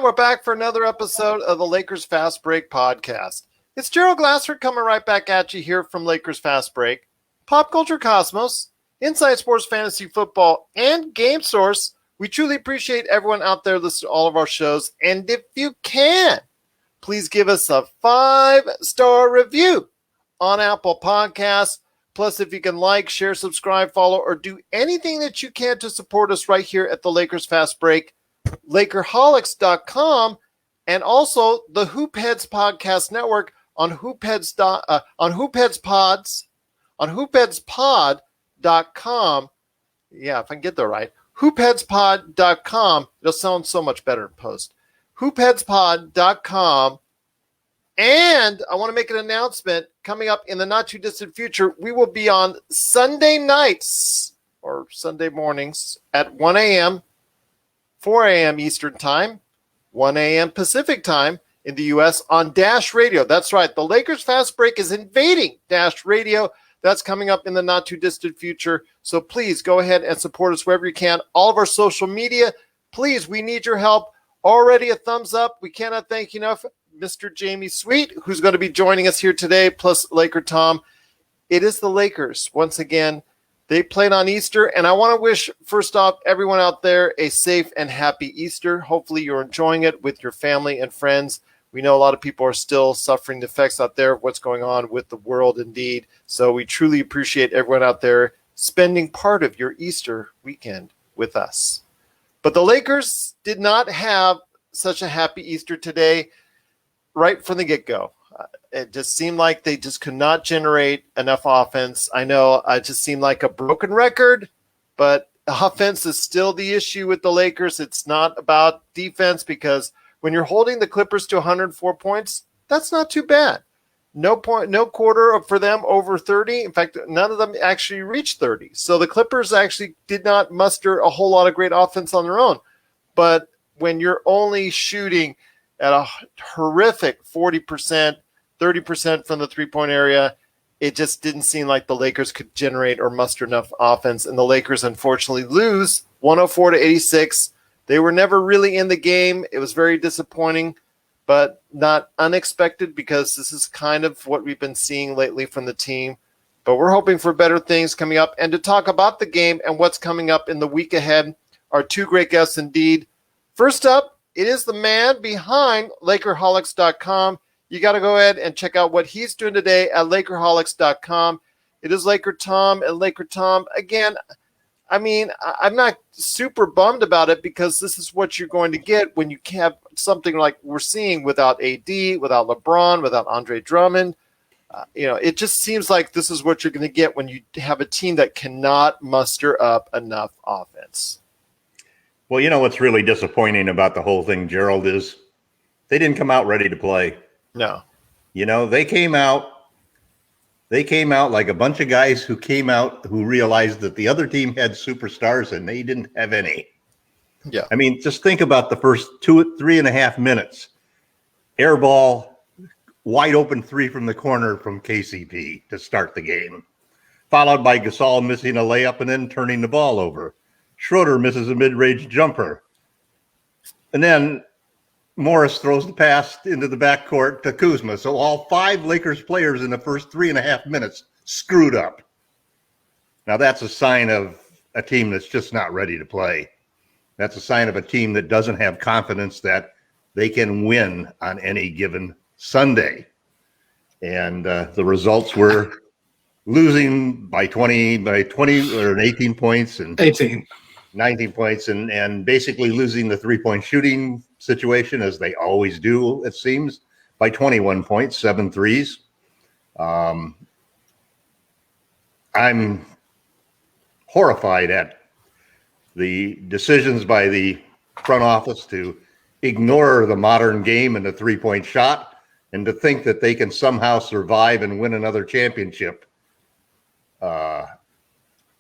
we're back for another episode of the Lakers Fast Break podcast. It's Gerald Glassford coming right back at you here from Lakers Fast Break, Pop Culture Cosmos, Inside Sports Fantasy Football, and Game Source. We truly appreciate everyone out there listening to all of our shows. And if you can, please give us a 5-star review on Apple Podcasts. Plus, if you can like, share, subscribe, follow, or do anything that you can to support us right here at the Lakers Fast Break, LakerHolics.com, and also the Hoopheads Podcast Network on hoopheadspod.com. Yeah, if I can get that right. hoopheadspod.com. It'll sound so much better in post. hoopheadspod.com. And I want to make an announcement coming up in the not too distant future. We will be on Sunday nights or Sunday mornings at 1 a.m., 4 a.m. Eastern Time, 1 a.m. Pacific Time in the U.S. on Dash Radio. That's right. The Lakers Fast Break is invading Dash Radio. That's coming up in the not too distant future. So please go ahead and support us wherever you can. All of our social media, please, we need your help. Already a thumbs up. We cannot thank you enough. Mr. Jamie Sweet, who's going to be joining us here today, plus LakeerTom. It is the Lakers. Once again, they played on Easter, and I want to wish, first off, everyone out there a safe and happy Easter. Hopefully you're enjoying it with your family and friends. We know a lot of people are still suffering the effects out there of what's going on with the world indeed. So we truly appreciate everyone out there spending part of your Easter weekend with us. But the Lakers did not have such a happy Easter today. Right from the get-go, it just seemed like they just could not generate enough offense. I know it just seemed like a broken record, but offense is still the issue with the Lakers. It's not about defense, because when you're holding the Clippers to 104 points, that's not too bad. No quarter for them over 30. In fact, none of them actually reached 30. So the Clippers actually did not muster a whole lot of great offense on their own. But when you're only shooting at a horrific 40%, 30% from the three-point area, it just didn't seem like the Lakers could generate or muster enough offense. And the Lakers, unfortunately, lose 104-86. They were never really in the game. It was very disappointing, but not unexpected, because this is kind of what we've been seeing lately from the team. But we're hoping for better things coming up. And to talk about the game and what's coming up in the week ahead are two great guests indeed. First up, it is the man behind LakerHolics.com. You got to go ahead and check out what he's doing today at LakerHolics.com. It is LakeerTom, and LakeerTom, again, I mean, I'm not super bummed about it, because this is what you're going to get when you have something like we're seeing without AD, without LeBron, without Andre Drummond. It just seems like this is what you're going to get when you have a team that cannot muster up enough offense. Well, you know what's really disappointing about the whole thing, Gerald, is they didn't come out ready to play. No. They came out like a bunch of guys who came out who realized that the other team had superstars and they didn't have any. Yeah. I mean, just think about the first 3.5 minutes. Air ball, wide open three from the corner from KCP to start the game, followed by Gasol missing a layup and then turning the ball over. Schroeder misses a mid-range jumper. And then Morris throws the pass into the backcourt to Kuzma. So all 5 Lakers players in the first 3.5 minutes screwed up. Now that's a sign of a team that's just not ready to play. That's a sign of a team that doesn't have confidence that they can win on any given Sunday. And the results were losing by 20 or 18 points and 19 points and basically losing the three-point shooting situation, as they always do, it seems, by 21 points, 7 threes. I'm horrified at the decisions by the front office to ignore the modern game and the three-point shot, and to think that they can somehow survive and win another championship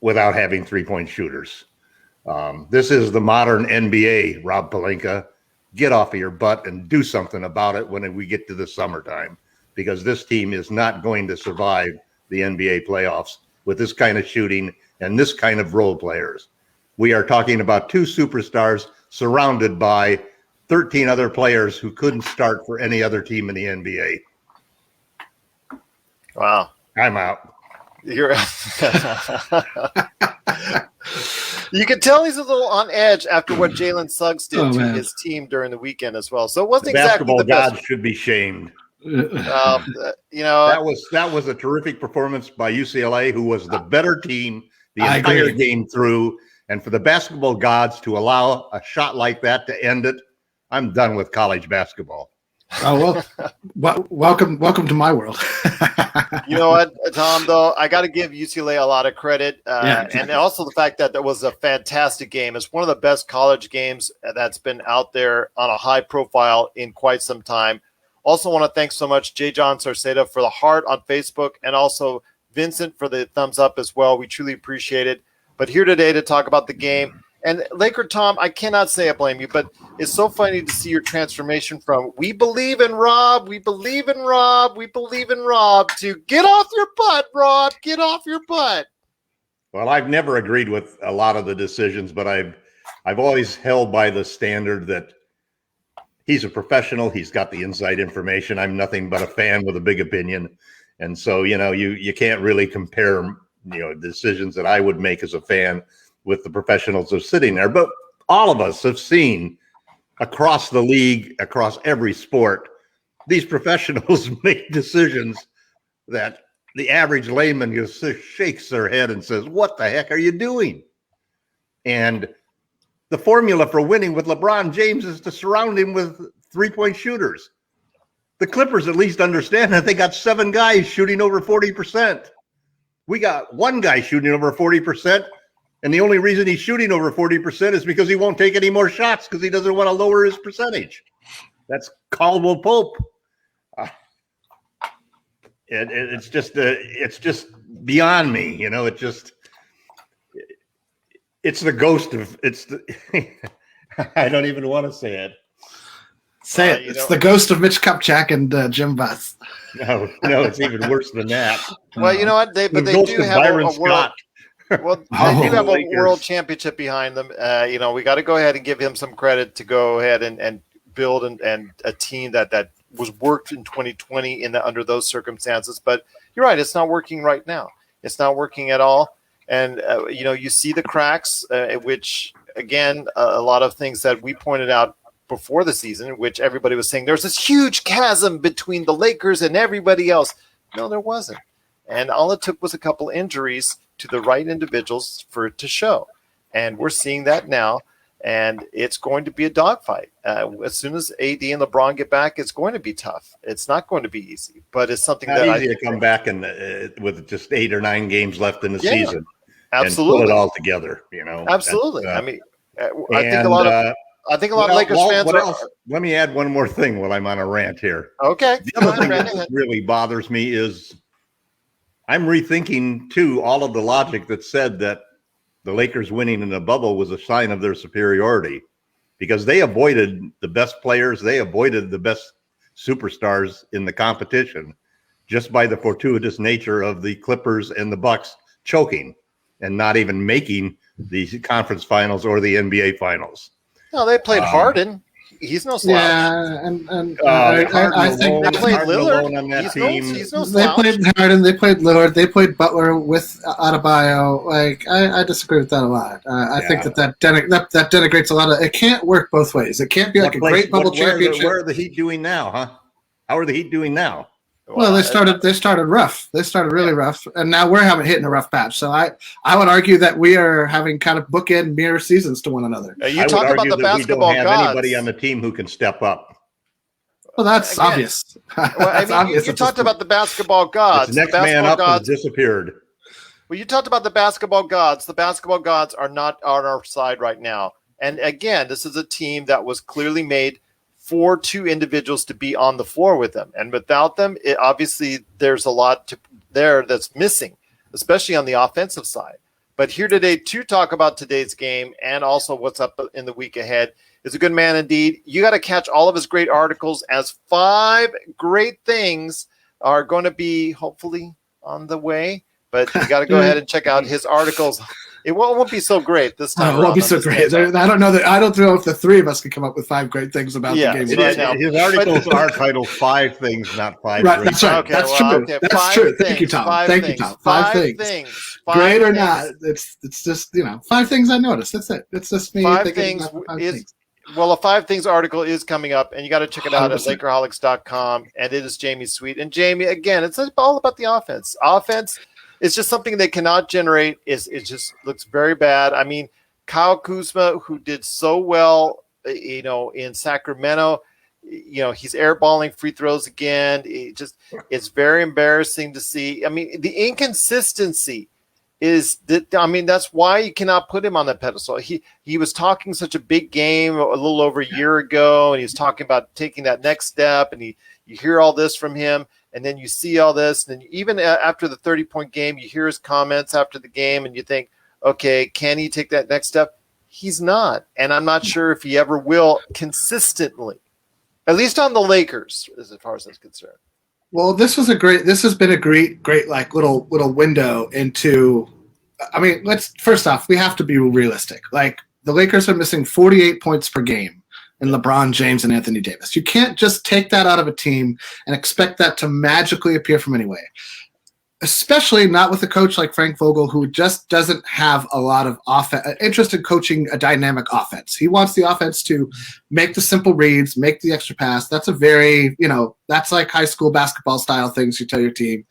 without having three-point shooters. This is the modern NBA, Rob Pelinka. Get off of your butt and do something about it when we get to the summertime, because this team is not going to survive the NBA playoffs with this kind of shooting and this kind of role players. We are talking about 2 superstars surrounded by 13 other players who couldn't start for any other team in the NBA. Wow. I'm out. You can tell he's a little on edge after what Jalen Suggs did to his team during the weekend as well. So it wasn't exactly the best. Basketball gods should be shamed. That was a terrific performance by UCLA, who was the better team the entire game through. And for the basketball gods to allow a shot like that to end it, I'm done with college basketball. Oh, well, welcome to my world. You know what, Tom, though, I got to give UCLA a lot of credit. And also the fact that was a fantastic game. It's one of the best college games that's been out there on a high profile in quite some time. Also want to thank so much J. John Sarceda for the heart on Facebook, and also Vincent for the thumbs up as well. We truly appreciate it. But here today to talk about the game. And LakeerTom, I cannot say I blame you, but it's so funny to see your transformation from we believe in Rob, we believe in Rob, we believe in Rob, to get off your butt, Rob, get off your butt. Well, I've never agreed with a lot of the decisions, but I've always held by the standard that he's a professional. He's got the inside information. I'm nothing but a fan with a big opinion. And so, you can't really compare, decisions that I would make as a fan with the professionals that are sitting there. But all of us have seen across the league, across every sport, these professionals make decisions that the average layman just shakes their head and says, what the heck are you doing? And the formula for winning with LeBron James is to surround him with three-point shooters. The Clippers at least understand that they got 7 guys shooting over 40%. We got 1 guy shooting over 40%, and the only reason he's shooting over 40% is because he won't take any more shots because he doesn't want to lower his percentage. That's Caldwell Pope. It's just beyond me, it's the ghost of I don't even want to say it. Say it. It's the ghost of Mitch Kupchak and Jim Buss. No, it's even worse than that. Well, you know what? They do have a world. Well, they do have a world championship behind them. We got to go ahead and give him some credit to go ahead and build and a team that was worked in 2020 under those circumstances. But you're right; it's not working right now. It's not working at all. And you see the cracks, which again, a lot of things that we pointed out before the season, which everybody was saying there's this huge chasm between the Lakers and everybody else. No, there wasn't. And all it took was a couple injuries to the right individuals for it to show. And we're seeing that now. And it's going to be a dogfight. As soon as AD and LeBron get back, it's going to be tough. It's not going to be easy, but it's something not easy to come back and with just 8 or 9 games left in the season. Absolutely. And pull it all together, Absolutely. I think a lot of Lakers fans Let me add one more thing while I'm on a rant here. Okay. The other thing that really bothers me is I'm rethinking, too, all of the logic that said that the Lakers winning in the bubble was a sign of their superiority, because they avoided the best players. They avoided the best superstars in the competition just by the fortuitous nature of the Clippers and the Bucks choking and not even making the conference finals or the NBA finals. No, they played Harden. He's no slouch. Yeah, and I think they played Lillard on that team. He's no they slouch. played Harden. They played Lillard. They played Butler with Adebayo. I disagree with that a lot. I think that denigrates a lot of. It can't work both ways. It can't be like a great bubble championship. Where are the Heat doing now, huh? How are the Heat doing now? Well, they started rough. They started really rough, and now we're hitting a rough patch. So I would argue that we are having kind of bookend mirror seasons to one another. You talk about the basketball gods. We don't have gods. anybody on the team who can step up. Well, that's obvious. You talked about the basketball gods. The next man up has disappeared. Well, you talked about the basketball gods. The basketball gods are not on our side right now. And again, this is a team that was clearly made for 2 individuals to be on the floor with them. And without them, obviously there's a lot there that's missing, especially on the offensive side. But here today to talk about today's game and also what's up in the week ahead is a good man indeed. You got to catch all of his great articles, as 5 great things are going to be hopefully on the way. But you got to go ahead and check out his articles It won't be so great this time. It won't be so great. I don't know if the three of us can come up with 5 great things about the game right now. His articles are titled 5 Things, not 5 Right, great that's right. Okay, that's well, true. okay, That's true. Thank you, Tom. Thank you, Tom. 5 things. Great or not, it's just 5 things I noticed. That's it. It's just me. 5 things is well, a 5 things article is coming up, and you got to check it out 100%. At Lakerholics.com. And it is Jamie's Suite. And Jamie, again, it's all about the offense. Offense is just something they cannot generate. It just looks very bad. I mean, Kyle Kuzma, who did so well, in Sacramento, he's airballing free throws again. It's very embarrassing to see. I mean, the inconsistency is that, I mean, that's why you cannot put him on the pedestal. He was talking such a big game a little over a year ago, and he was talking about taking that next step, and you hear all this from him, and then you see all this, and then even after the 30-point game, you hear his comments after the game, and you think, okay, can he take that next step? He's not, and I'm not sure if he ever will consistently, at least on the Lakers, as far as that's concerned. Well, this has been a great like little window into. I mean, first off, we have to be realistic. Like, the Lakers are missing 48 points per game in LeBron James and Anthony Davis. You can't just take that out of a team and expect that to magically appear from anywhere. Especially not with a coach like Frank Vogel, who just doesn't have a lot of interest in coaching a dynamic offense. He wants the offense to make the simple reads, make the extra pass. That's a very, that's like high school basketball style things you tell your team.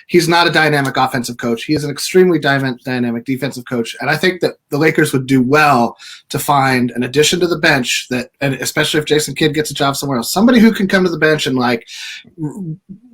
He's not a dynamic offensive coach. He is an extremely dynamic defensive coach. And I think that the Lakers would do well to find an addition to the bench and especially if Jason Kidd gets a job somewhere else, somebody who can come to the bench and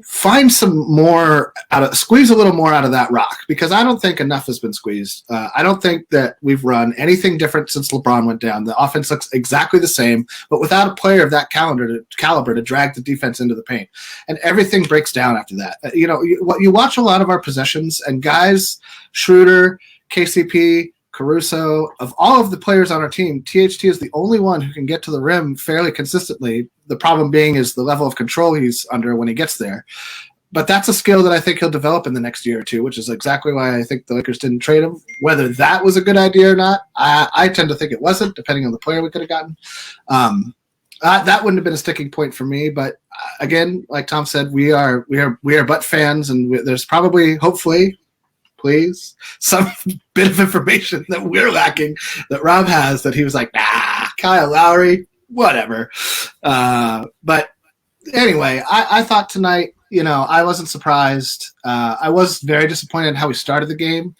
find some more squeeze a little more out of that rock, because I don't think enough has been squeezed. I don't think that we've run anything different since LeBron went down. The offense looks exactly the same, but without a player of that caliber to drag the defense into the paint, and everything breaks down after that. You watch a lot of our possessions, and guys, Schroeder, KCP, Caruso, of all of the players on our team, THT is the only one who can get to the rim fairly consistently. The problem being is the level of control he's under when he gets there. But that's a skill that I think he'll develop in the next year or two, which is exactly why I think the Lakers didn't trade him. Whether that was a good idea or not, I tend to think it wasn't, depending on the player we could have gotten. That wouldn't have been a sticking point for me. But again, like Tom said, we are but fans, and there's probably, hopefully, please, some bit of information that we're lacking that Rob has, that he was like, Kyle Lowry, whatever. But anyway, I thought tonight, I wasn't surprised. I was very disappointed in how we started the game.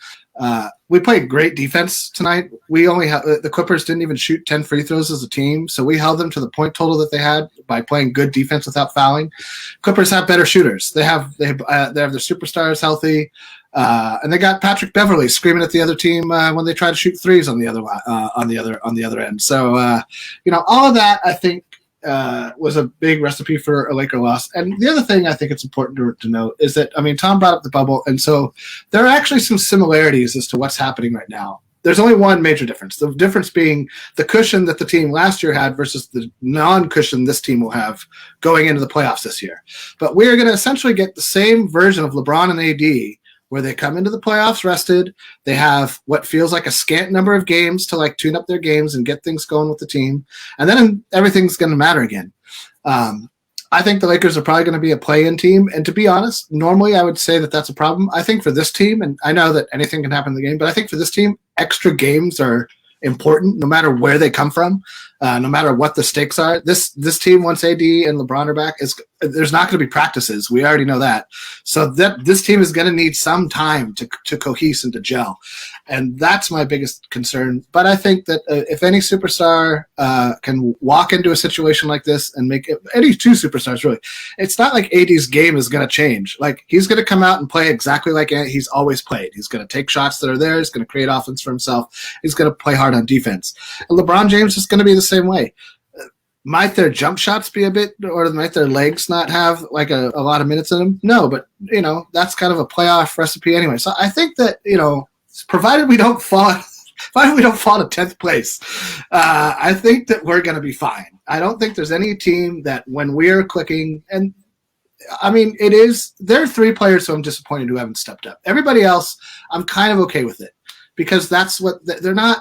We played great defense tonight. We only the Clippers didn't even shoot 10 free throws as a team, so we held them to the point total that they had by playing good defense without fouling. Clippers have better shooters. They have their superstars healthy. And they got Patrick Beverley screaming at the other team when they try to shoot threes on the other end. So all of that, I think, was a big recipe for a Laker loss. And the other thing I think it's important to note is that, Tom brought up the bubble, and so there are actually some similarities as to what's happening right now. There's only one major difference. The difference being the cushion that the team last year had versus the non-cushion this team will have going into the playoffs this year. But we're going to essentially get the same version of LeBron and AD, where they come into the playoffs rested. They have what feels like a scant number of games to tune up their games and get things going with the team. And then everything's going to matter again. I think the Lakers are probably going to be a play-in team. And to be honest, normally I would say that that's a problem. I think for this team, and I know that anything can happen in the game, but I think for this team, extra games are important no matter where they come from, no matter what the stakes are. This team, once AD and LeBron are back, there's not going to be practices. We already know that. So this team is going to need some time to cohese and to gel. And that's my biggest concern. But I think that if any superstar can walk into a situation like this and make it, any two superstars really, it's not like AD's game is going to change. Like, he's going to come out and play exactly like he's always played. He's going to take shots that are there. He's going to create offense for himself. He's going to play hard on defense. And LeBron James is going to be the same way. Might their jump shots be a bit, or might their legs not have a lot of minutes in them? No, but that's kind of a playoff recipe anyway. So I think that provided we don't fall to 10th place, I think that we're going to be fine. I don't think there's any team that when we're clicking, and there are 3 players who I'm disappointed who haven't stepped up. Everybody else, I'm kind of okay with it. because that's what they're not.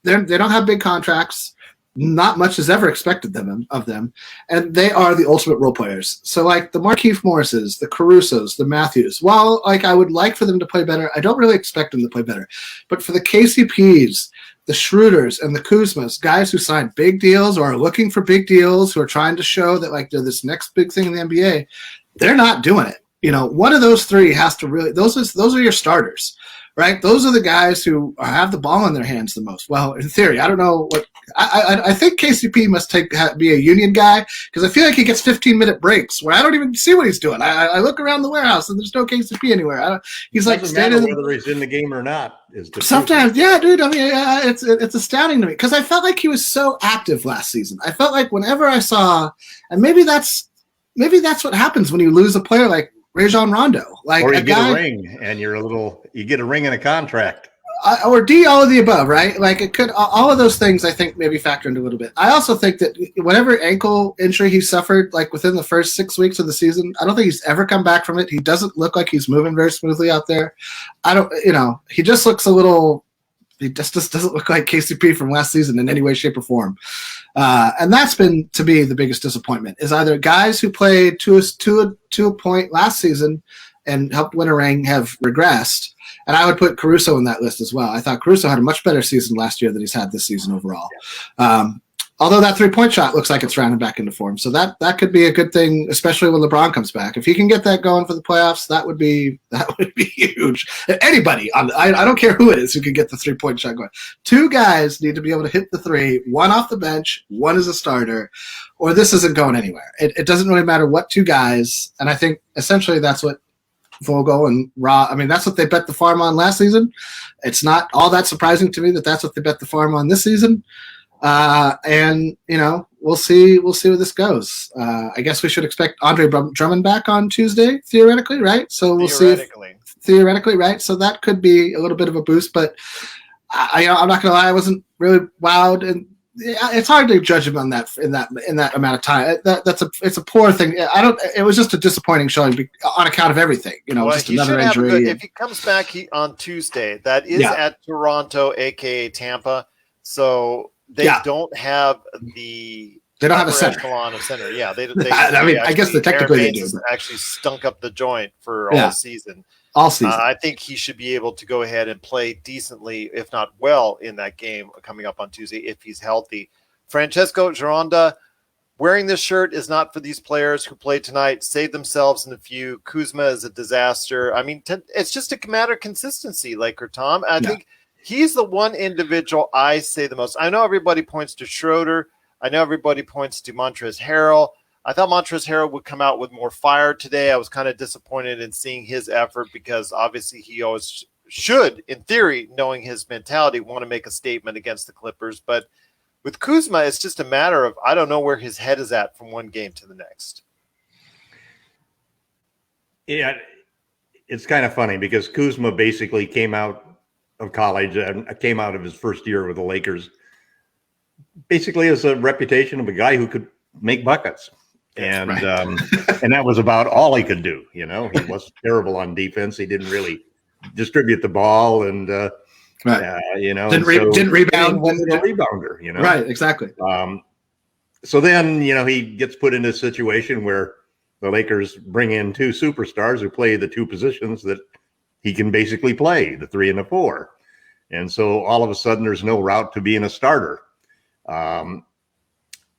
They don't have big contracts. Not much is ever expected of them, and they are the ultimate role players. So like the Markieff Morrises, the Carusos, the Matthews, while like I would like for them to play better, I don't really expect them to play better. But for the KCPs, the Schroeders, and the Kuzmas, guys who signed big deals or are looking for big deals, who are trying to show that like they're this next big thing in the NBA, they're not doing it. One of those three has to really. Those are your starters. Right, those are the guys who have the ball in their hands the most. Well, in theory, I don't know what I think. KCP must be a union guy because I feel like he gets 15-minute breaks where I don't even see what he's doing. I look around the warehouse and there's no KCP anywhere. He's like standing whether he's in the game or not. Sometimes, yeah, dude. I mean, it's astounding to me because I felt like he was so active last season. I felt like whenever I saw, and maybe that's what happens when you lose a player like Rajon Rondo, like or you get a ring and you get a ring in a contract, or all of the above, right? Like it could, all of those things I think maybe factor into a little bit. I also think that whatever ankle injury he suffered, like within the first 6 weeks of the season, I don't think he's ever come back from it. He doesn't look like he's moving very smoothly out there. He just looks a little. He just doesn't look like KCP from last season in any way, shape, or form. And that's been, to me, the biggest disappointment is either guys who played to a point last season and helped win a ring have regressed. And I would put Caruso in that list as well. I thought Caruso had a much better season last year than he's had this season overall. Although that three-point shot looks like it's rounding back into form. So that could be a good thing, especially when LeBron comes back. If he can get that going for the playoffs, that would be huge. Anybody, I don't care who it is, who can get the three-point shot going. Two guys need to be able to hit the three, one off the bench, one as a starter, or this isn't going anywhere. It doesn't really matter what two guys, and I think essentially that's what Vogel and Ra, that's what they bet the farm on last season. It's not all that surprising to me that that's what they bet the farm on this season. And we'll see where this goes. I guess we should expect Andre Drummond back on Tuesday, theoretically, right? So we'll see. Theoretically, right? So that could be a little bit of a boost, but I'm not gonna lie, I wasn't really wowed, and it's hard to judge him on that in that amount of time. It's a poor thing. It was just a disappointing showing on account of everything. Just another injury. If he comes back on Tuesday, that is at Toronto, aka Tampa. So. They don't have the. They don't have a center. Echelon of center. Yeah, they I guess technically they do. Actually stunk up the joint for all season. All season. I think he should be able to go ahead and play decently, if not well, in that game coming up on Tuesday if he's healthy. Francesco Gironda, wearing this shirt is not for these players who played tonight. Save themselves in a few. Kuzma is a disaster. It's just a matter of consistency, LakeerTom. I think. He's the one individual I say the most. I know everybody points to Schroeder. I know everybody points to Montrezl Harrell. I thought Montrezl Harrell would come out with more fire today. I was kind of disappointed in seeing his effort because obviously he always should, in theory, knowing his mentality, want to make a statement against the Clippers. But with Kuzma, it's just a matter of I don't know where his head is at from one game to the next. Yeah, it's kind of funny because Kuzma basically came out of college and came out of his first year with the Lakers basically as a reputation of a guy who could make buckets. And and that was about all he could do. He wasn't terrible on defense. He didn't really distribute the ball and didn't rebound. Wasn't a rebounder, Right, exactly. So then, he gets put in a situation where the Lakers bring in two superstars who play the two positions that he can basically play, the 3 and the 4. And so all of a sudden there's no route to being a starter.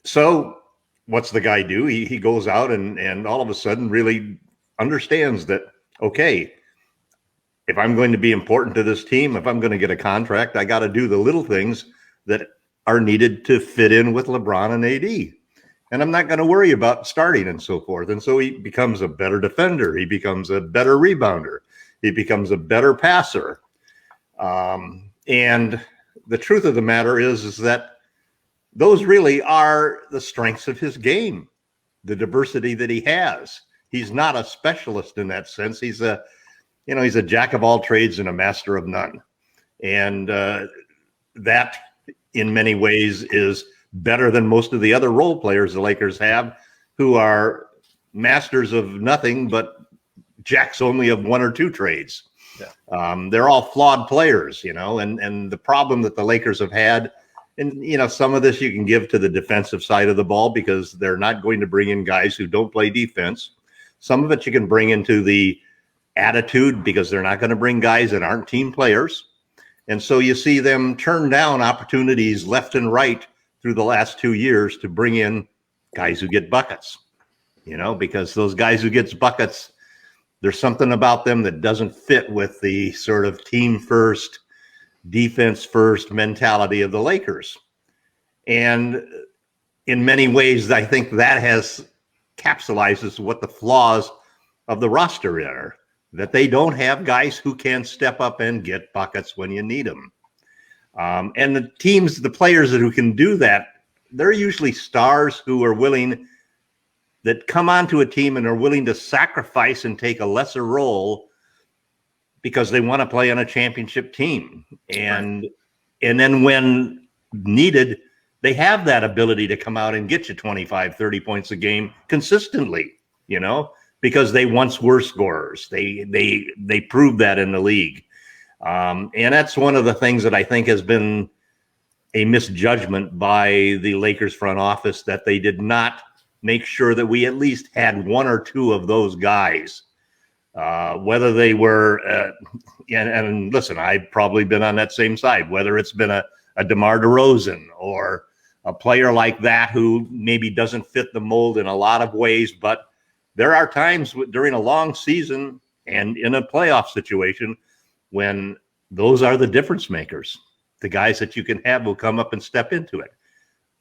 So what's the guy do? He goes out and all of a sudden really understands that, okay, if I'm going to be important to this team, if I'm going to get a contract, I got to do the little things that are needed to fit in with LeBron and AD. And I'm not going to worry about starting and so forth. And so he becomes a better defender. He becomes a better rebounder. He becomes a better passer. And the truth of the matter is that those really are the strengths of his game, the diversity that he has. He's not a specialist in that sense. He's a jack of all trades and a master of none. And that in many ways is better than most of the other role players the Lakers have, who are masters of nothing but jacks only of one or two trades. They're all flawed players, and the problem that the Lakers have had, and some of this you can give to the defensive side of the ball because they're not going to bring in guys who don't play defense. Some of it you can bring into the attitude because they're not going to bring guys that aren't team players. And so you see them turn down opportunities left and right through the last 2 years to bring in guys who get buckets, because those guys who gets buckets, there's something about them that doesn't fit with the sort of team first, defense first mentality of the Lakers. And in many ways, I think that has capsulizes what the flaws of the roster are, that they don't have guys who can step up and get buckets when you need them. And the players who can do that, they're usually stars who are willing, that come onto a team and are willing to sacrifice and take a lesser role because they want to play on a championship team. And then when needed, they have that ability to come out and get you 25, 30 points a game consistently, because they once were scorers. They proved that in the league. And that's one of the things that I think has been a misjudgment by the Lakers front office, that they did not make sure that we at least had one or two of those guys, whether they were, and listen, I've probably been on that same side, whether it's been a DeMar DeRozan or a player like that who maybe doesn't fit the mold in a lot of ways, but there are times during a long season and in a playoff situation when those are the difference makers. The guys that you can have will come up and step into it.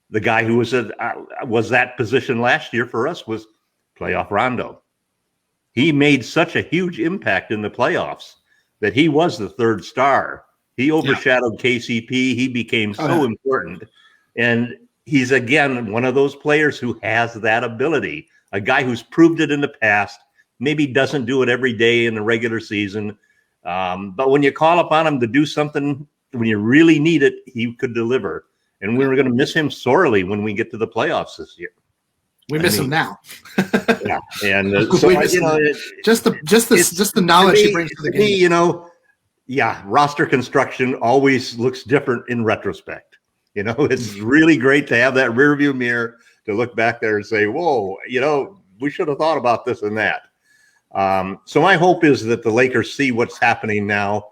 The guy who was that position last year for us was playoff Rondo. He made such a huge impact in the playoffs that he was the third star. He overshadowed KCP. He became so important. And he's, again, one of those players who has that ability. A guy who's proved it in the past, maybe doesn't do it every day in the regular season. But when you call upon him to do something, when you really need it, he could deliver. And we're going to miss him sorely when we get to the playoffs this year. We miss him now. Yeah, and so just the knowledge he brings to the game. Roster construction always looks different in retrospect. It's really great to have that rearview mirror to look back there and say, whoa, we should have thought about this and that. So my hope is that the Lakers see what's happening now,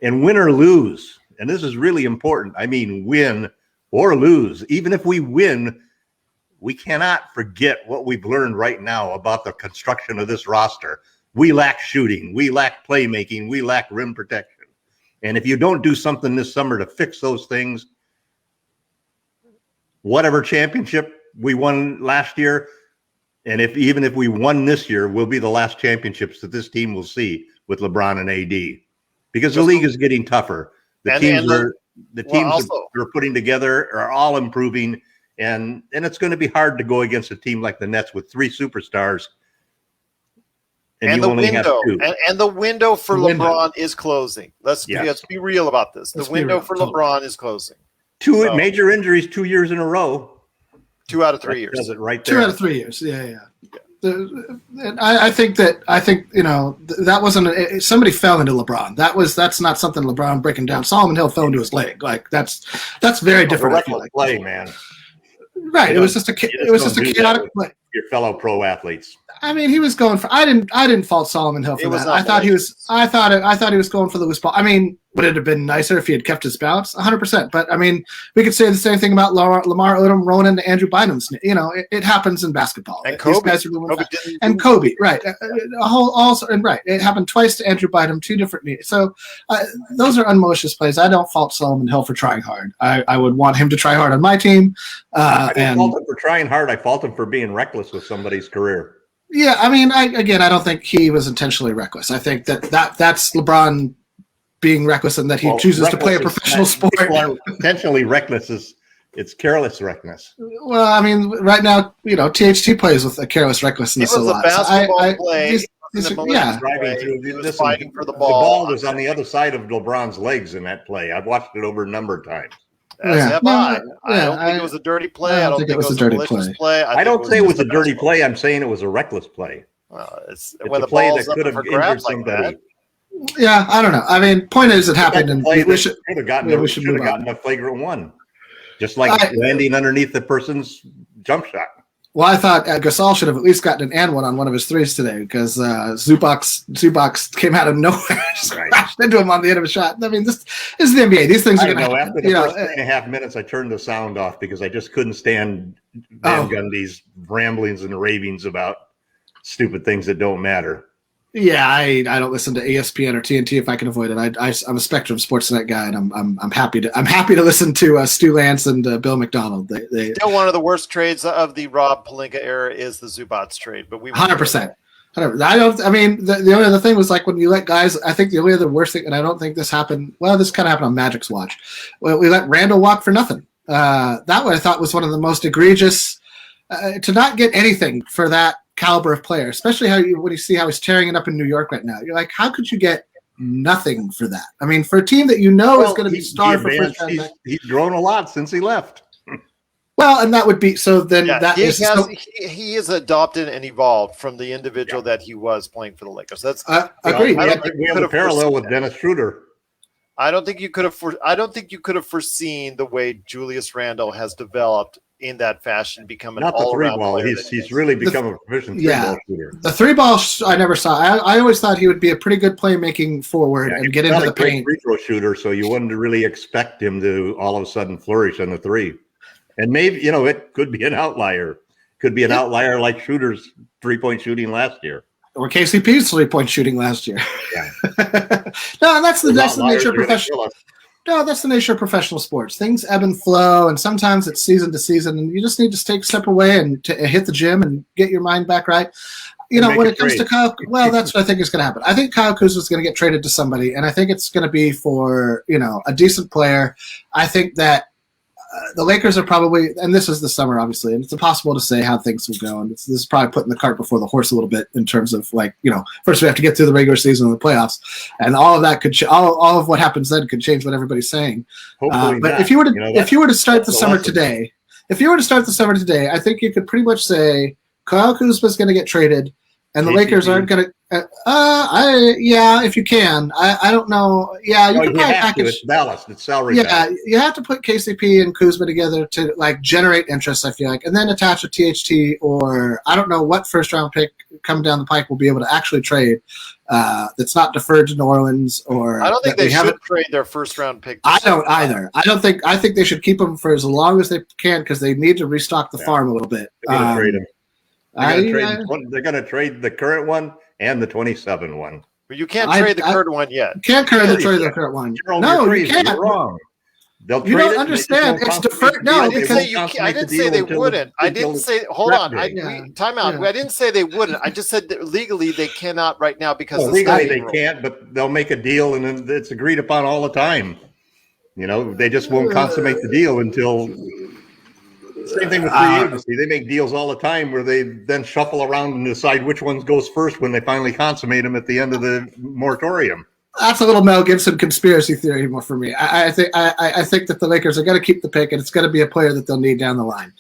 and win or lose. And this is really important. I mean, win or lose. Even if we win, we cannot forget what we've learned right now about the construction of this roster. We lack shooting. We lack playmaking. We lack rim protection. And if you don't do something this summer to fix those things, whatever championship we won last year, and even if we won this year, will be the last championships that this team will see with LeBron and AD, because the league is getting tougher. The teams they're putting together are all improving, and it's going to be hard to go against a team like the Nets with three superstars. And the window for LeBron is closing. Let's be real about this. The window for LeBron is closing. Two major injuries 2 years in a row. 2 out of 3 years. Does it right there. 2 out of 3 years. Yeah. I think that wasn't somebody fell into LeBron. That's not something LeBron breaking down. Solomon Hill fell into his leg. Like that's very different. I feel like. Play, man. Right. It was just a chaotic play. Your fellow pro athletes. I mean, he was going for. I didn't fault Solomon Hill for that. I thought he was going for the loose ball. I mean, would it have been nicer if he had kept his bounce? 100%. But I mean, we could say the same thing about Lamar Odom rolling into Andrew Bynum's. It happens in basketball. And Kobe. Kobe, right? Right. It happened twice to Andrew Bynum, 2 different knees. So those are unmalicious plays. I don't fault Solomon Hill for trying hard. I would want him to try hard on my team. I don't fault him for trying hard. I fault him for being reckless with somebody's career. Yeah, I mean, I don't think he was intentionally reckless. I think that's LeBron being reckless and that he chooses to play a professional sport. Intentionally reckless it's careless reckless. Well, I mean, right now, THT plays with a careless recklessness. It was a basketball play. Driving fighting for the ball. The ball was on the other side of LeBron's legs in that play. I've watched it over a number of times. I don't think it was a dirty play. I don't think it was a dirty play. I don't say it was a dirty play. I'm saying it was a reckless play. It's when the play that could have injured somebody. Yeah, I don't know. I mean, point is, it happened, and we should have gotten a flagrant one, just like landing underneath the person's jump shot. Well, I thought Gasol should have at least gotten an and one on one of his threes today because Zubac came out of nowhere, just crashed into him on the end of a shot. I mean, this is the NBA. These things are going to happen. After the first 3.5 minutes, I turned the sound off because I just couldn't stand Van Gundy's ramblings and ravings about stupid things that don't matter. Yeah, I don't listen to ESPN or TNT if I can avoid it. I'm a Spectrum Sportsnet guy, and I'm happy to listen to Stu Lance and Bill McDonald. Still one of the worst trades of the Rob Pelinka era is the Zubats trade, but we 100%. I mean, the only other thing was like when you let guys. I think the only other worst thing, and I don't think this happened. Well, this kind of happened on Magic's watch. We let Randall walk for nothing. That one I thought was one of the most egregious to not get anything for that caliber of player, especially when you see how he's tearing it up in New York right now. You're like, how could you get nothing for that? I mean, for a team that is going to be starved for first round. He's grown a lot since he left. Well, and that would be so. Then he is adopted and evolved from the individual that he was playing for the Lakers. That's agreed. We have a parallel with Dennis Schroeder. I don't think you could have foreseen the way Julius Randle has developed in that fashion, become an all-around player. He's really become a proficient three-ball shooter. The three-ball I never saw. I always thought he would be a pretty good playmaking forward and get into the paint. Free-throw shooter, so you wouldn't really expect him to all of a sudden flourish on the three. And maybe, it could be an outlier. Could be an outlier like Schroeder's three-point shooting last year. Or KCP's three-point shooting last year. Yeah. No, that's the nature of professional. No, that's the nature of professional sports. Things ebb and flow, and sometimes it's season to season, and you just need to take a step away and hit the gym and get your mind back right. When it comes to Kyle, well, that's what I think is going to happen. I think Kyle Kuzma is going to get traded to somebody, and I think it's going to be for a decent player. I think that the Lakers are probably, and this is the summer, obviously, and it's impossible to say how things will go. And this is probably putting the cart before the horse a little bit in terms of first we have to get through the regular season and the playoffs, and all of that could all of what happens then could change what everybody's saying. But if you were to start the summer today, I think you could pretty much say Kyle Kuzma is going to get traded, and the Lakers aren't going to. If you can, I don't know. Yeah, you can probably package. It's ballast. It's salary. Yeah, you have to put KCP and Kuzma together to generate interest. I feel like, and then attach a THT or I don't know what first round pick coming down the pike will be able to actually trade. That's not deferred to New Orleans or. I don't think they should trade their first round pick. I don't either. I think they should keep them for as long as they can because they need to restock the farm a little bit. They're going to trade them. They're going to trade the current one and the 27 one. But you can't trade the current one yet. You can't trade the current one. Gerald, no, you can't. You're wrong. You don't understand. It's deferred. No, I didn't say they wouldn't. I didn't say. Hold on. Time out. I didn't say they wouldn't. I just said that legally they cannot right now because legally they can't. But they'll make a deal, and it's agreed upon all the time. They just won't consummate the deal until. Same thing with free agency. They make deals all the time where they then shuffle around and decide which ones goes first when they finally consummate them at the end of the moratorium. That's a little Mel Gibson conspiracy theory more for me. I think that the Lakers are going to keep the pick, and it's going to be a player that they'll need down the line.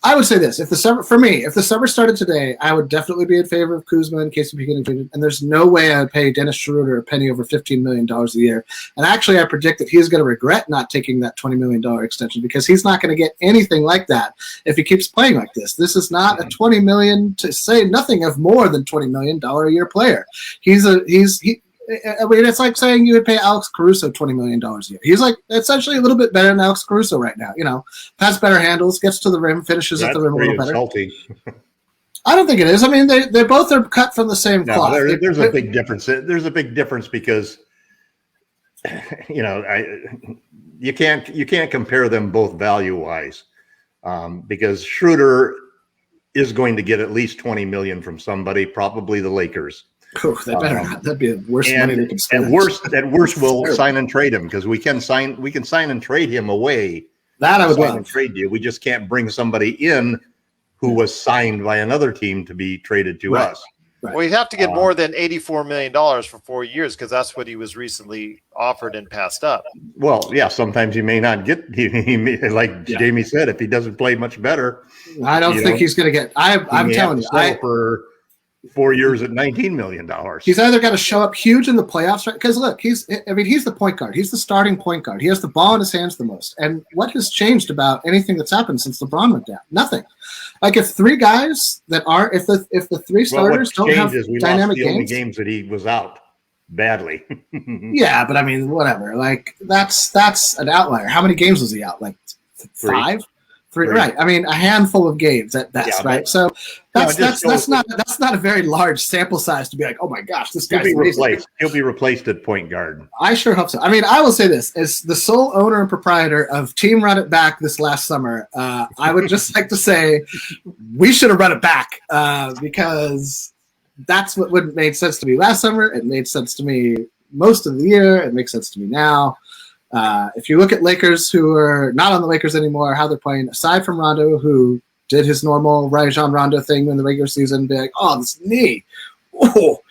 I would say this: if the summer started today, I would definitely be in favor of Kuzma and KCP getting traded. And there's no way I would pay Dennis Schroeder a penny over $15 million a year. And actually, I predict that he's going to regret not taking that $20 million extension because he's not going to get anything like that if he keeps playing like this. This is not a $20 million, to say nothing of more than $20 million a year player. I mean, it's like saying you would pay Alex Caruso $20 million a year. He's like essentially a little bit better than Alex Caruso right now. Has better handles, gets to the rim, finishes at the rim a little better. I don't think it is. I mean, they both are cut from the same cloth. There's a big difference. There's a big difference because you can't compare them both value wise because Schroeder is going to get at least $20 million from somebody, probably the Lakers. Oh, they better not. That'd be the worst money they can spend. At worst, we'll sign and trade him because we can sign and trade him away. That I would love. Trade deal. We just can't bring somebody in who was signed by another team to be traded to us. Right. Well, you'd have to get more than $84 million for 4 years because that's what he was recently offered and passed up. Well, yeah, sometimes he may not get, like Jamie said, if he doesn't play much better. I don't think he's going to get, I'm telling you. 4 years at $19 million. He's either got to show up huge in the playoffs, right? Because look, he's the point guard. He's the starting point guard. He has the ball in his hands the most. And what has changed about anything that's happened since LeBron went down? Nothing. Like if three guys that are, if the three starters don't have dynamic games, only games that he was out badly. Yeah, but I mean, whatever. Like that's an outlier. How many games was he out? Like 5? Three, right? I mean, a handful of games at best, right? So that's not a very large sample size to be like, oh my gosh, this guy's amazing. He'll be replaced at point guard. I sure hope so. I mean, I will say this: as the sole owner and proprietor of Team Run It Back this last summer, I would just like to say we should have run it back because that's what would have made sense to me last summer. It made sense to me most of the year. It makes sense to me now. If you look at Lakers who are not on the Lakers anymore, how they're playing, aside from Rondo, who did his normal Rajon Rondo thing in the regular season, be like, oh, this knee. Oh,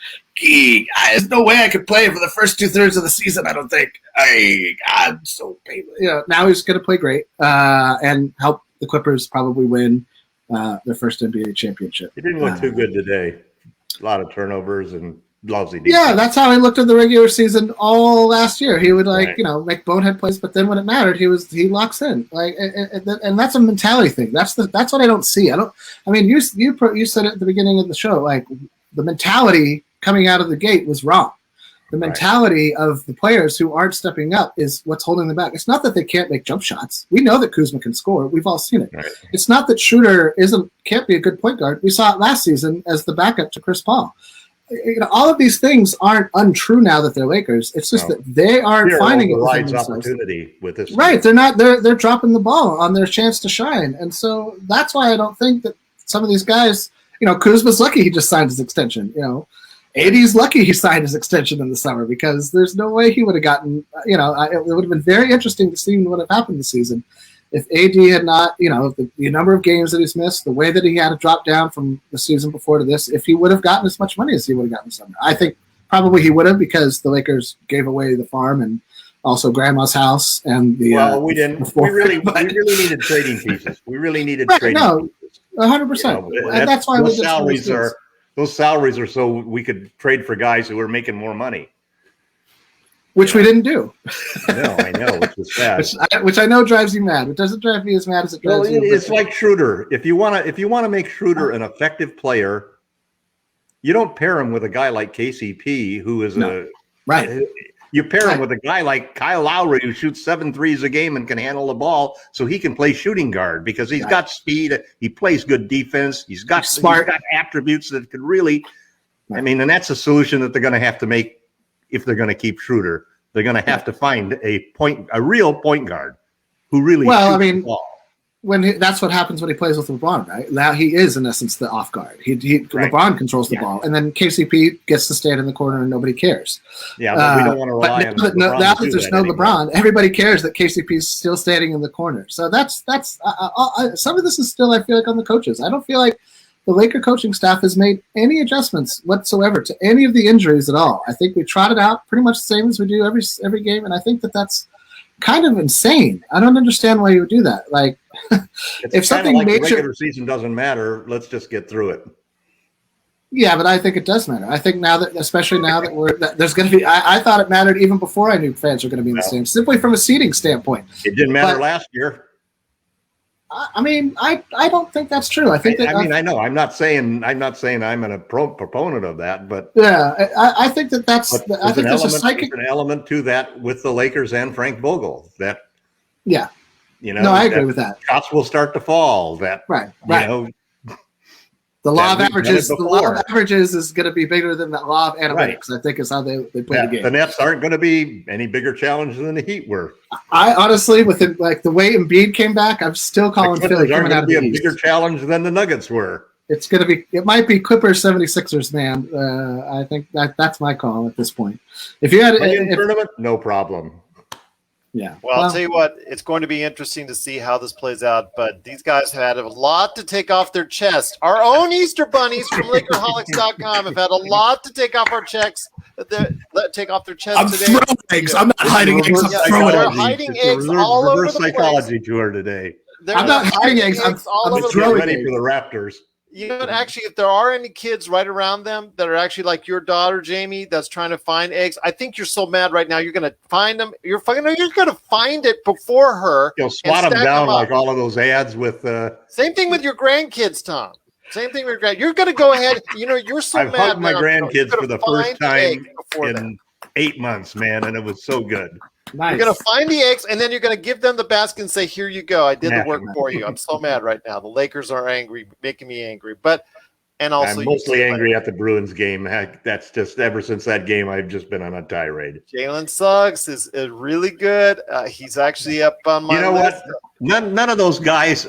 there's no way I could play for the first 2/3 of the season, I don't think. God, so painful. Now he's going to play great and help the Clippers probably win their first NBA championship. He didn't look too good today. A lot of turnovers and lousy defense. Yeah, that's how he looked in the regular season all last year. He would make bonehead plays, but then when it mattered, he locks in. And that's a mentality thing. That's what I don't see. You said it at the beginning of the show. Like the mentality coming out of the gate was wrong. The mentality of the players who aren't stepping up is what's holding them back. It's not that they can't make jump shots. We know that Kuzma can score. We've all seen it. Right. It's not that Schroeder can't be a good point guard. We saw it last season as the backup to Chris Paul. All of these things aren't untrue now that they're Lakers. It's just that they aren't finding it within themselves. Opportunity with this. Right. They're dropping the ball on their chance to shine. And so that's why I don't think that some of these guys, Kuzma's lucky he just signed his extension. AD's lucky he signed his extension in the summer because there's no way he would have gotten, it would have been very interesting to see what would have happened this season if AD had not, the number of games that he's missed, the way that he had to drop down from the season before to this, if he would have gotten as much money as he would have gotten this summer. I think probably he would have because the Lakers gave away the farm and also Grandma's house and the. Well, we didn't. We really needed trading pieces. We really needed trading pieces. 100%. And that's why those salaries are so we could trade for guys who were making more money. Which we didn't do. I know, which was sad. which I know drives you mad. It doesn't drive me as mad as it drives you. It's like Schroeder. If you want to make Schroeder an effective player, you don't pair him with a guy like KCP, who is right. You pair him with a guy like Kyle Lowry, who shoots 7 threes a game and can handle the ball, so he can play shooting guard because he's got speed. He plays good defense. He's got attributes that could really. I mean, and that's a solution that they're going to have to make if they're going to keep Schroeder. They're going to have to find a real point guard who really shoots the ball. That's what happens when he plays with LeBron, right? Now he is in essence the off guard. LeBron controls the ball, and then KCP gets to stand in the corner and nobody cares. Yeah, but we don't want to rely on LeBron. Now that there's no LeBron, everybody cares that KCP is still standing in the corner. So that's some of this is still, I feel like, on the coaches. I don't feel like the Laker coaching staff has made any adjustments whatsoever to any of the injuries at all. I think we trotted out pretty much the same as we do every game, and I think that's kind of insane. I don't understand why you would do that. Like, if something like the regular season doesn't matter, let's just get through it. Yeah, but I think it does matter. I think now that, especially now that there's going to be, I thought it mattered even before I knew fans were going to be the same, simply from a seating standpoint. It didn't matter last year. I mean, I don't think that's true. I think I know. I'm not saying I'm a proponent of that, but yeah, I think that's. I think there's an element to that with the Lakers and Frank Vogel. That no, I agree with that. Shots will start to fall. That right. The law of averages. The law of averages is going to be bigger than the law of analytics. I think is how they play the game. The Nets aren't going to be any bigger challenge than the Heat were. I honestly, with the way Embiid came back, I'm still calling Philly coming out of the East. Be a bigger challenge than the Nuggets were. It's going to be. It might be Clippers 76ers, man. I think that's my call at this point. If you had a tournament, no problem. Yeah. Well, I'll tell you what, it's going to be interesting to see how this plays out, but these guys had a lot to take off their chest. Our own Easter bunnies from LakerHolics.com have had a lot to take off our chest today. I'm throwing eggs. I'm not hiding eggs. I'm throwing eggs. Hiding eggs all over the psychology place. tour today. I'm not hiding eggs. I'm throwing ready for the Raptors. You know what? Actually, if there are any kids right around them that are actually like your daughter, Jamie, that's trying to find eggs, I think you're so mad right now. You're going to find them. You're going to find it before her. You'll swat them stack down up. like all of those ads with. Same thing with your grandkids, Tom. Same thing with your grand. You're going to go ahead. You know, you're so I've mad. hugged my grandkids for the first time in then. 8 months, man, and it was so good. Nice. You're going to find the eggs, and then you're going to give them the basket and say, "Here you go. I did the work for you." I'm so mad right now. The Lakers are angry, making me angry. And also, I'm mostly angry at the Bruins game. Heck, that's just ever since that game, I've just been on a tirade. Jalen Suggs is really good. He's actually up on my list. What? None of those guys.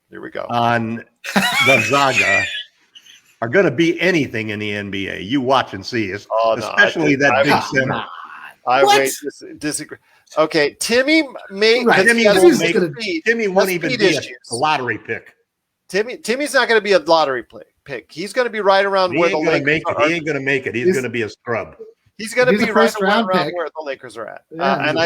Here we go. On Gonzaga are going to be anything in the NBA. You watch and see. Especially that big center. I disagree. Okay, Timmy may. Right. Timmy won't even be a lottery pick. Timmy's not going to be a lottery pick. He's going to be right around where the Lakers are. He ain't going to make it. He's going to be a scrub. He's going to be right around where the Lakers are at. And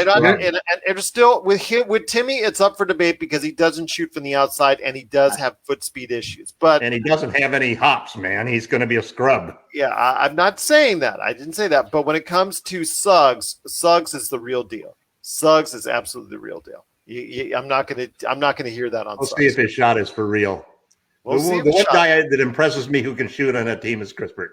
it's still with Timmy, it's up for debate because he doesn't shoot from the outside and he does have foot speed issues. And he doesn't have any hops, man. He's going to be a scrub. Yeah, I'm not saying that. I didn't say that. But when it comes to Suggs is the real deal. Suggs is absolutely the real deal. I'm not going to hear that on. We'll see if his shot is for real. The one guy that impresses me who can shoot on that team is Crispert.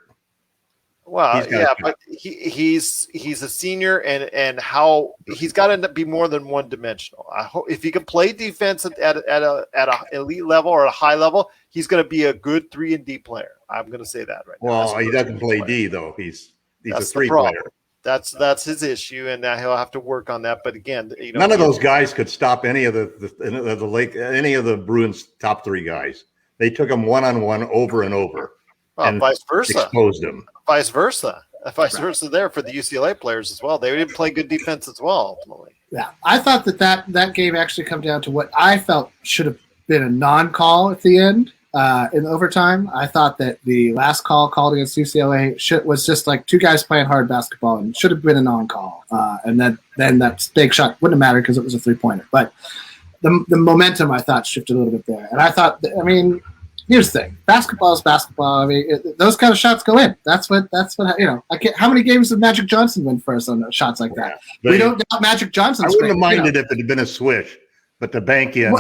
Well, yeah, but he's a senior, and how he's got to be more than one dimensional. I hope if he can play defense at a elite level or a high level, he's going to be a good 3-and-D player. I'm going to say that right now. Well, he doesn't play D though. He's a 3 player. That's his issue, and he'll have to work on that. But again, none of those guys could stop any of any of the Bruins' top 3 guys. They took them one-on-one over and over. Well, and vice versa. Exposed them. Vice versa there for the UCLA players as well. They didn't play good defense as well, ultimately. Yeah, I thought that game actually come down to what I felt should have been a non-call at the end in overtime. I thought that the last call called against UCLA was just like 2 guys playing hard basketball and should have been a non-call. And then that big shot wouldn't have mattered because it was a 3-pointer. But the momentum, I thought, shifted a little bit there. And I thought, here's the thing: basketball is basketball. Those kind of shots go in. That's what how many games did Magic Johnson win for us on shots like that? We don't doubt Magic Johnson. I wouldn't have minded if it had been a swish, but the bank in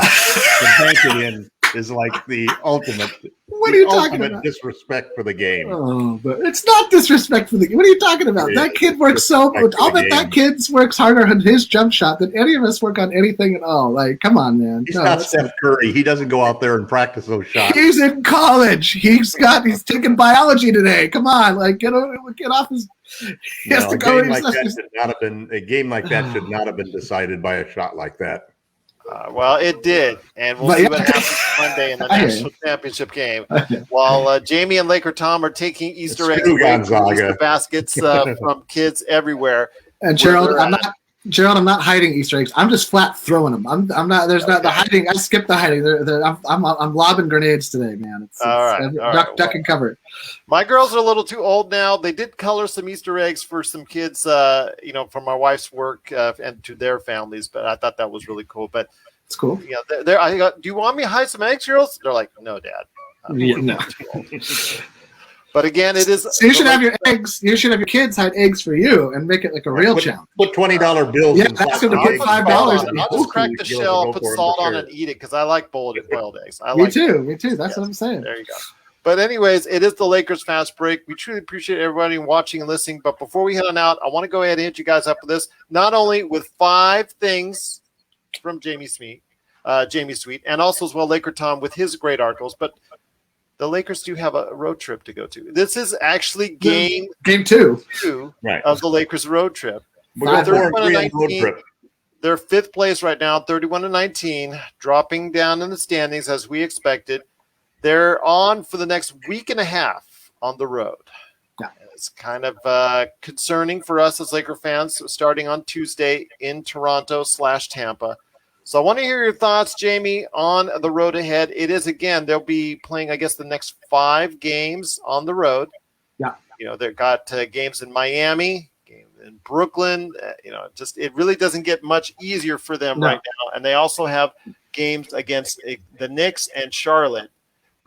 is like the ultimate. What are you talking about? Disrespect for the game. Oh, but it's not disrespect for the game. What are you talking about? That kid works so much. I'll bet that kid works harder on his jump shot than any of us work on anything at all. Like, come on, man. He's not Steph Curry. He doesn't go out there and practice those shots. He's in college. He's taking biology today. Come on, like get off his. He has to go. A game like that should not have been decided by a shot like that. Well, it did, and we'll see what happens Monday in the national championship game. While Jamie and LakeerTom are taking Easter eggs, Easter baskets from kids everywhere. And Gerald, I'm not hiding Easter eggs. I'm just flat throwing them. I'm not. There's not the hiding. I skipped the hiding. I'm lobbing grenades today, man. Duck and cover. My girls are a little too old now. They did color some Easter eggs for some kids, for my wife's work and to their families. But I thought that was really cool. But it's cool. Yeah, I go, do you want me to hide some eggs, girls? They're like, no, Dad. No. But again, it is. So you should have your eggs. You should have your kids hide eggs for you and make it like a real challenge. Put $20 bills. Yeah, that's going to put $5. I'll just crack the shell, put salt on it, and eat it because I like boiled eggs. Me too. That's what I'm saying. There you go. But anyways, it is the Lakers Fast Break. We truly appreciate everybody watching and listening. But before we head on out, I want to go ahead and hit you guys up with this. Not only with 5 things from Jamie Sweet, and also as well LakeerTom with his great articles, but the Lakers do have a road trip to go to. This is actually game 2 of the Lakers road trip. We're going 4-3 road trip. They're 5th place right now, 31-19, dropping down in the standings as we expected. They're on for the next week and a half on the road. Yeah. It's kind of concerning for us as Laker fans, starting on Tuesday in Toronto/Tampa. So I want to hear your thoughts, Jamie, on the road ahead. It is, again, they'll be playing, I guess, the next 5 games on the road. Yeah. They've got games in Miami, in Brooklyn. It really doesn't get much easier for them right now. And they also have games against the Knicks and Charlotte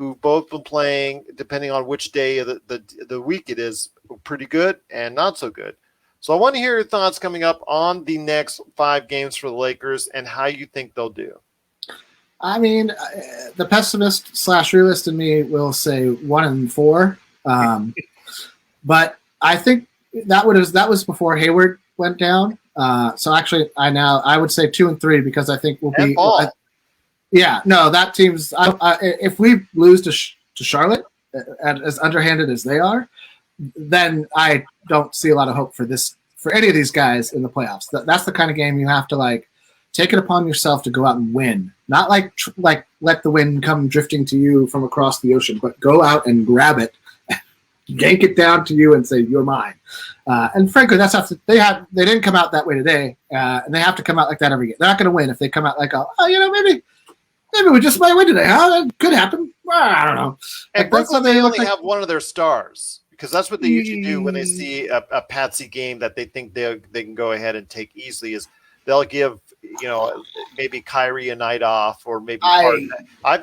who've both been playing, depending on which day of the week it is, pretty good and not so good. So I want to hear your thoughts coming up on the next 5 games for the Lakers and how you think they'll do. I mean, the pessimist / realist in me will say 1-4. But I think that was before Hayward went down. So actually, I would say 2-3 because I think we'll be. That team's. If we lose to Charlotte, as underhanded as they are, then I don't see a lot of hope for any of these guys in the playoffs. That's the kind of game you have to like take it upon yourself to go out and win. Not like let the win come drifting to you from across the ocean, but go out and grab it, yank it down to you, and say you're mine. And frankly, that's how they didn't come out that way today, and they have to come out like that every game. They're not going to win if they come out like, maybe we just might win today. Huh? That could happen. I don't know. And Brooklyn, they only have one of their stars because that's what they usually do when they see a patsy game that they think they can go ahead and take easily. Is they'll give maybe Kyrie a night off or maybe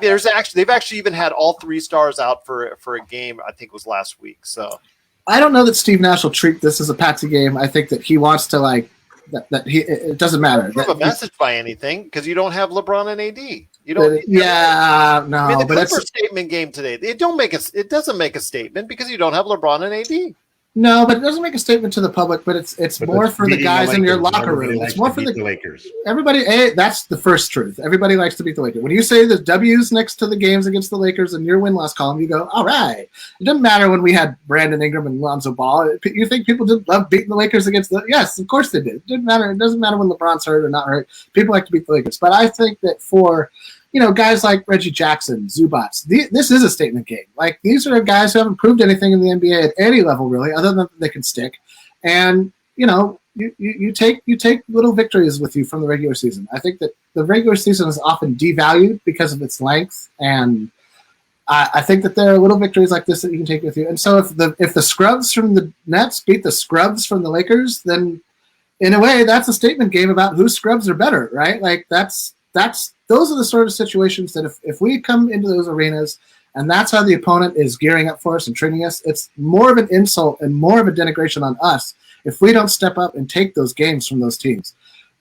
they've actually even had all 3 stars out for a game. I think it was last week. So I don't know that Steve Nash will treat this as a patsy game. I think that he wants to like that it doesn't matter. Don't have a message by anything because you don't have LeBron and AD. You don't. The Clippers statement game today. It doesn't make a statement because you don't have LeBron and AD. No, but it doesn't make a statement to the public. But it's more for the guys in your locker room. It's more for the Lakers. Everybody. That's the first truth. Everybody likes to beat the Lakers. When you say the W's next to the games against the Lakers in your win-loss column, you go, all right. It doesn't matter when we had Brandon Ingram and Lonzo Ball. You think people didn't love beating the Lakers against the? Yes, of course they did. It didn't matter. It doesn't matter when LeBron's hurt or not hurt. People like to beat the Lakers. But I think that for guys like Reggie Jackson, Zubats, this is a statement game. Like, these are guys who haven't proved anything in the NBA at any level, really, other than they can stick. And, you take little victories with you from the regular season. I think that the regular season is often devalued because of its length, and I think that there are little victories like this that you can take with you. And so if the scrubs from the Nets beat the scrubs from the Lakers, then in a way that's a statement game about whose scrubs are better, right? Like those are the sort of situations that if we come into those arenas and that's how the opponent is gearing up for us and training us, it's more of an insult and more of a denigration on us if we don't step up and take those games from those teams.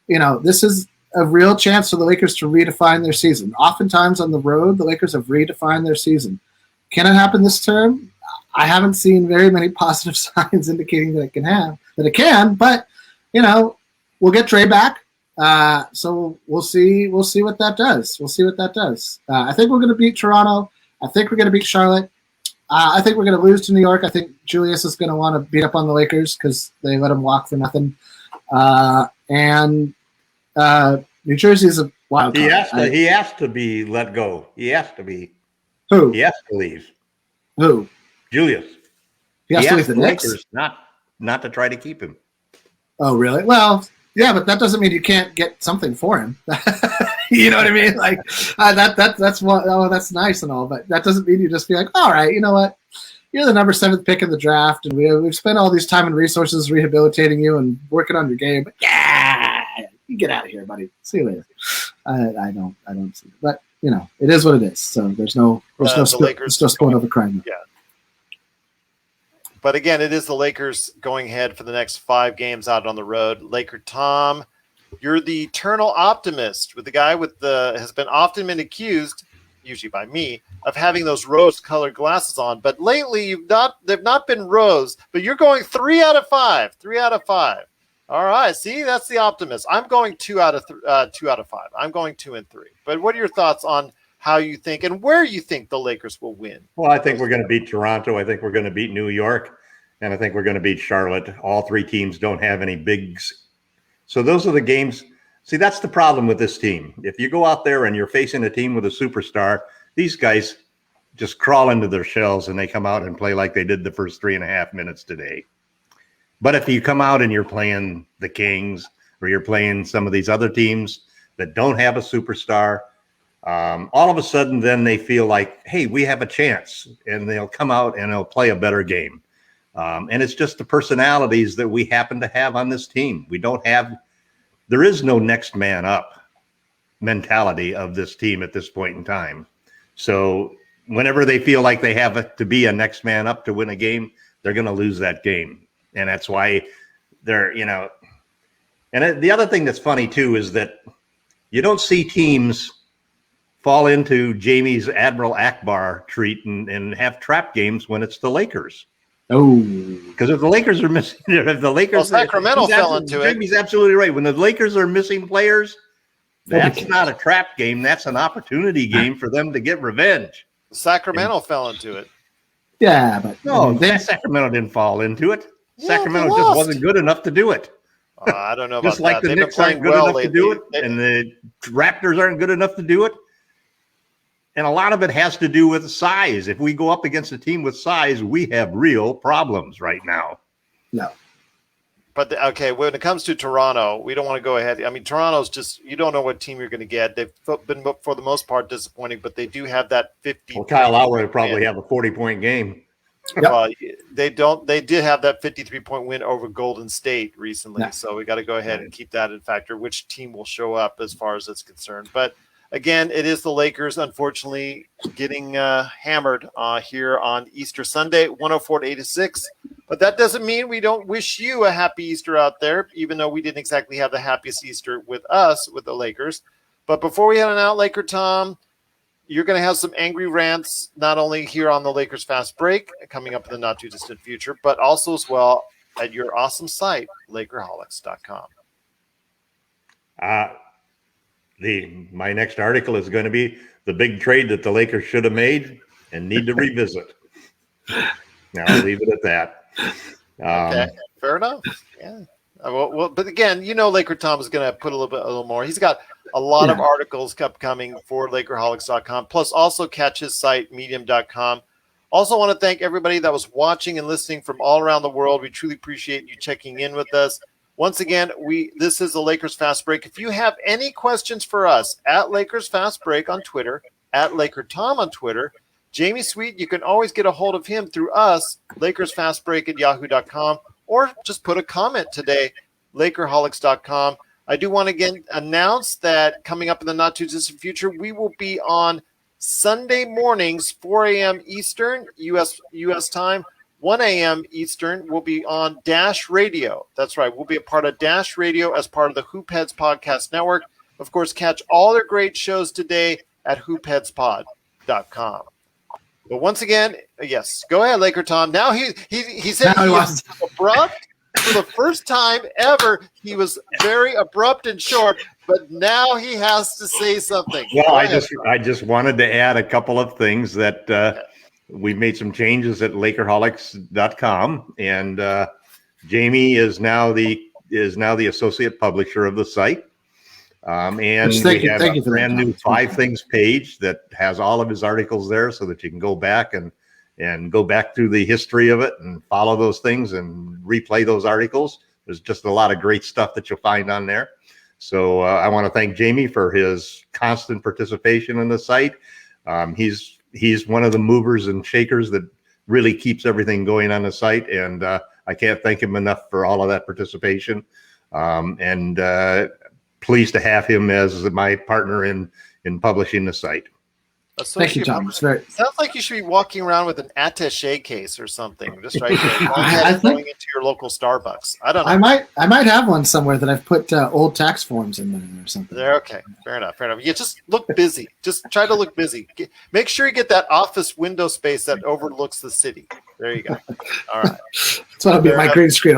This is a real chance for the Lakers to redefine their season. Oftentimes on the road, the Lakers have redefined their season. Can it happen this term? I haven't seen very many positive signs indicating that it can, but we'll get Dre back. So we'll see what that does. I think we're going to beat Toronto. I think we're going to beat Charlotte. I think we're going to lose to New York. I think Julius is going to want to beat up on the Lakers because they let him walk for nothing. And New Jersey is a wild card. He has to be let go. He has to be. Who? He has to leave. Who? Julius. He has to leave the Knicks? Lakers not to try to keep him. Oh, really? Well, yeah, but that doesn't mean you can't get something for him. You know what I mean? Like that's what. Oh, that's nice and all, but that doesn't mean you just be like, all right, you know what? You're the number 7th pick in the draft, and we've spent all these time and resources rehabilitating you and working on your game. But yeah, you get out of here, buddy. See you later. I don't see it, but it is what it is. So there's no sport over crime. Yeah. But again, it is the Lakers going ahead for the next 5 games out on the road. LakeerTom, you're the eternal optimist with the guy has been often been accused, usually by me, of having those rose-colored glasses on. But lately, they've not been rose. But you're going 3 out of 5. 3 out of 5. All right. See, that's the optimist. I'm going 2 out of 5. I'm going 2 and 3. But what are your thoughts on how you think and where you think the Lakers will win? Well, I think we're going to beat Toronto. I think we're going to beat New York. And I think we're going to beat Charlotte. All 3 teams don't have any bigs. So those are the games. See, that's the problem with this team. If you go out there and you're facing a team with a superstar, these guys just crawl into their shells and they come out and play like they did the first 3.5 minutes today. But if you come out and you're playing the Kings or you're playing some of these other teams that don't have a superstar, all of a sudden then they feel like, hey, we have a chance, and they'll come out and they'll play a better game. And it's just the personalities that we happen to have on this team. There is no next man up mentality of this team at this point in time. So whenever they feel like they have to be a next man up to win a game, they're going to lose that game. And that's why they're, and the other thing that's funny too is that you don't see teams fall into Jamie's Admiral Akbar treat and have trap games when it's the Lakers. Oh, because if the Lakers are missing, if the Lakers, Sacramento fell into it. Jamie's absolutely right. When the Lakers are missing players, that's not a trap game. That's an opportunity game for them to get revenge. Sacramento fell into it. Yeah, but no, Sacramento didn't fall into it. Yeah, Sacramento just wasn't good enough to do it. I don't know about just like that. the Knicks aren't good enough to do it, and the Raptors aren't good enough to do it. And a lot of it has to do with size. If we go up against a team with size, we have real problems right now. No. But, okay, when it comes to Toronto, we don't want to go ahead. I mean, Toronto's just, you don't know what team you're going to get. They've been, for the most part, disappointing, but they do have that 50. Well, Kyle Lowry will probably have a 40-point game. Yep. They did have that 53-point win over Golden State recently. Yeah. So we got to go ahead and keep that in factor, which team will show up as far as it's concerned. But again, it is the Lakers, unfortunately, getting hammered here on Easter Sunday, 104-86. But that doesn't mean we don't wish you a happy Easter out there, even though we didn't exactly have the happiest Easter with us, with the Lakers. But before we head on out, LakeerTom, you're going to have some angry rants, not only here on the Lakers Fast Break, coming up in the not-too-distant future, but also as well at your awesome site, LakerHolics.com. My next article is going to be the big trade that the Lakers should have made and need to revisit. Now I'll leave it at that. Okay, fair enough. Yeah. Well, but again, LakerTom is going to put a little more. He's got a lot of articles upcoming for LakerHolics.com. Plus, also catch his site, Medium.com. Also, want to thank everybody that was watching and listening from all around the world. We truly appreciate you checking in with us. Once again, this is the Lakers Fast Break. If you have any questions for us, at Lakers Fast Break on Twitter, at LakerTom on Twitter, Jamie Sweet, you can always get a hold of him through us, LakersFastBreak@yahoo.com, or just put a comment today, LakerHolics.com. I do want to again announce that coming up in the not-too-distant future, we will be on Sunday mornings, 4 a.m. Eastern, U.S. time, 1 a.m. Eastern. We'll be on Dash Radio. That's right. We'll be a part of Dash Radio as part of the Hoopheads Podcast Network. Of course, catch all their great shows today at hoopheadspod.com. But once again, yes, go ahead, LakerTom. Now he said he was abrupt. For the first time ever, he was very abrupt and short, but now he has to say something. Well, I just wanted to add a couple of things that we made some changes at LakerHolics.com, and Jamie is now the associate publisher of the site. And we have a brand new 5 Things page that has all of his articles there, so that you can go back and go back through the history of it and follow those things and replay those articles. There's just a lot of great stuff that you'll find on there. So I want to thank Jamie for his constant participation in the site. He's one of the movers and shakers that really keeps everything going on the site, and I can't thank him enough for all of that participation. Pleased to have him as my partner in publishing the site. Thank you, Tom. Sounds like you should be walking around with an attaché case or something, just right there, going into your local Starbucks. I don't know. I might have one somewhere that I've put old tax forms in there or something. There, okay, fair enough. You just look busy. Just try to look busy. Make sure you get that office window space that overlooks the city. There you go. All right. That's what I'll be. My green screen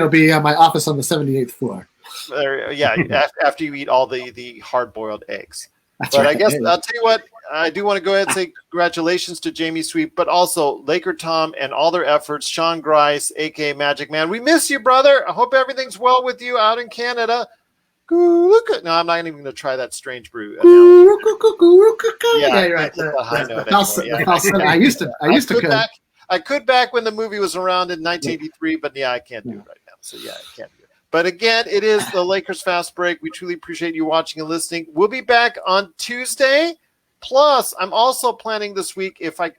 will be my office on the 78th floor. After you eat all the hard-boiled eggs. That's but right. I guess I'll tell you what, I do want to go ahead and say congratulations to Jamie Sweet, but also LakerTom and all their efforts. Sean Grice, a.k.a. Magic Man. We miss you, brother. I hope everything's well with you out in Canada. No, I'm not even going to try that strange brew. Yeah, you're right. I used to. I could back when the movie was around in 1983, but I can't do it right now. So I can't do it. But again, it is the Lakers Fast Break. We truly appreciate you watching and listening. We'll be back on Tuesday. Plus, I'm also planning this week, I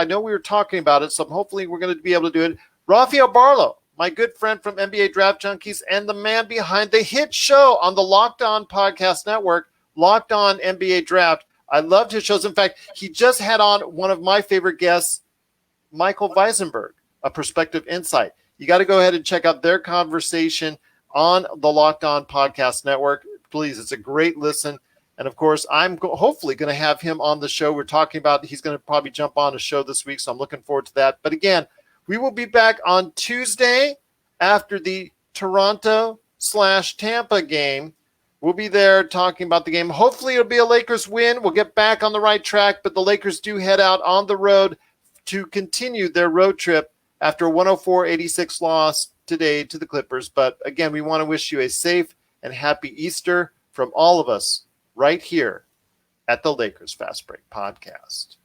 know we were talking about it, so hopefully we're going to be able to do it. Rafael Barlow, my good friend from NBA Draft Junkies and the man behind the hit show on the Locked On Podcast Network, Locked On NBA Draft. I loved his shows. In fact, he just had on one of my favorite guests, Michael Weisenberg, a Perspective Insight. You got to go ahead and check out their conversation on the Locked On Podcast Network. Please, it's a great listen. And of course, I'm hopefully going to have him on the show. We're talking about he's going to probably jump on a show this week, so I'm looking forward to that. But again, we will be back on Tuesday after the Toronto/Tampa game. We'll be there talking about the game. Hopefully, it'll be a Lakers win. We'll get back on the right track, but the Lakers do head out on the road to continue their road trip after a 104-86 loss today to the Clippers. But again, we want to wish you a safe and happy Easter from all of us right here at the Lakers Fast Break Podcast.